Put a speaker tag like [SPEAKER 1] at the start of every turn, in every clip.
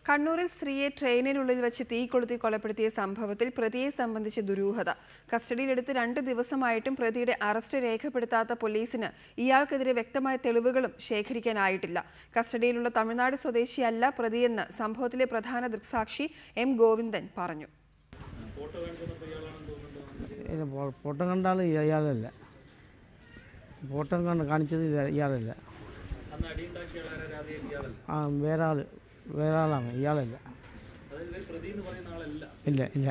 [SPEAKER 1] കണ്ണൂരിൽ സ്ത്രീയെ ട്രെയിനിനുള്ളിൽ വെച്ച് തീ കൊളുത്തി കൊലപ്പെടുത്തിയ സംഭവത്തിൽ പ്രതിയെ സംബന്ധിച്ച് ദുരൂഹത. കസ്റ്റഡിയിലെടുത്ത് 2 ദിവസമായിട്ടും പ്രതിയുടെ അറസ്റ്റ് രേഖപ്പെടുത്താത്ത പോലീസിന് ഇയാൾക്കെതിരെ വ്യക്തമായ തെളിവുകളും ശേഖരിക്കാനായിട്ടില്ല. കസ്റ്റഡിയിലുള്ള തമിഴ്നാട് സ്വദേശിയല്ല പ്രതിയെന്ന് സംഭവത്തിലെ പ്രധാന ദൃക്സാക്ഷി എം ഗോവിന്ദൻ പറഞ്ഞു.
[SPEAKER 2] ഫോട്ടോ കണ്ടാൽ ഇയാളല്ല, ഫോട്ടോ കാണിച്ചത് ഇയാളല്ല, വേറെ ആളാണ്, ഇയാളല്ല. ഇല്ല ഇല്ല,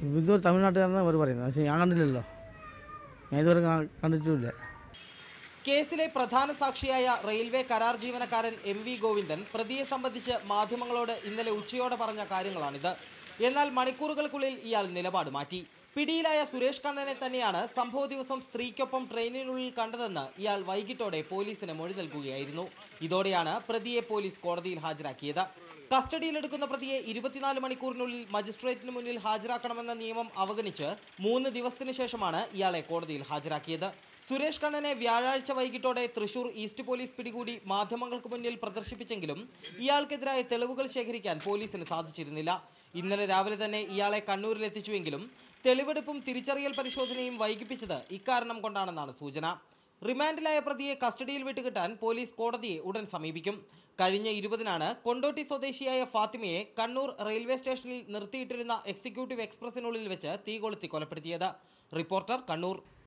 [SPEAKER 2] ഇതൊരു തമിഴ്നാട്ടുകാരനാണ് അവർ പറയുന്നത്. പക്ഷേ ഞാൻ കണ്ടില്ലല്ലോ, ഞാൻ ഇതുവരെ കണ്ടിട്ടുമില്ല.
[SPEAKER 3] കേസിലെ പ്രധാന സാക്ഷിയായ റെയിൽവേ കരാർ ജീവനക്കാരൻ എം വി ഗോവിന്ദൻ പ്രതിയെ സംബന്ധിച്ച് മാധ്യമങ്ങളോട് ഇന്നലെ ഉച്ചയോടെ പറഞ്ഞ കാര്യങ്ങളാണിത്. എന്നാൽ മണിക്കൂറുകൾക്കുള്ളിൽ ഇയാൾ നിലപാട് മാറ്റി. പിടിയിലായ സുരേഷ് കണ്ണനെ തന്നെയാണ് സംഭവ ദിവസം സ്ത്രീക്കൊപ്പം ട്രെയിനിനുള്ളിൽ കണ്ടതെന്ന് ഇയാൾ വൈകിട്ടോടെ പോലീസിന് മൊഴി നൽകുകയായിരുന്നു. ഇതോടെയാണ് പ്രതിയെ പോലീസ് കോടതിയിൽ ഹാജരാക്കിയത്. കസ്റ്റഡിയിലെടുക്കുന്ന പ്രതിയെ 24 മണിക്കൂറിനുള്ളിൽ മജിസ്ട്രേറ്റിന് മുന്നിൽ ഹാജരാക്കണമെന്ന നിയമം അവഗണിച്ച് 3 ദിവസത്തിനു ശേഷമാണ് ഇയാളെ കോടതിയിൽ ഹാജരാക്കിയത്. സുരേഷ് കണ്ണനെ വ്യാഴാഴ്ച വൈകിട്ടോടെ തൃശൂർ ഈസ്റ്റ് പോലീസ് പിടികൂടി മാധ്യമങ്ങൾക്ക് മുന്നിൽ പ്രദർശിപ്പിച്ചെങ്കിലും ഇയാൾക്കെതിരായ തെളിവുകൾ ശേഖരിക്കാൻ പോലീസിന് സാധിച്ചിരുന്നില്ല. ഇന്നലെ രാവിലെ തന്നെ ഇയാളെ കണ്ണൂരിലെത്തിച്ചുവെങ്കിലും തെളിവെടുപ്പും തിരിച്ചറിയൽ പരിശോധനയും വൈകിപ്പിച്ചത് ഇക്കാരണം കൊണ്ടാണെന്നാണ് സൂചന. റിമാൻഡിലായ പ്രതിയെ കസ്റ്റഡിയിൽ വിട്ടുകിട്ടാൻ പോലീസ് കോടതിയെ ഉടൻ സമീപിക്കും. കഴിഞ്ഞ 20-നാണ് കൊണ്ടോട്ടി സ്വദേശിയായ ഫാത്തിമയെ കണ്ണൂർ റെയിൽവേ സ്റ്റേഷനിൽ നിർത്തിയിട്ടിരുന്ന എക്സിക്യൂട്ടീവ് എക്സ്പ്രസിനുള്ളിൽ വെച്ച് തീ കൊളുത്തി കൊലപ്പെടുത്തിയത്. റിപ്പോർട്ടർ, കണ്ണൂർ.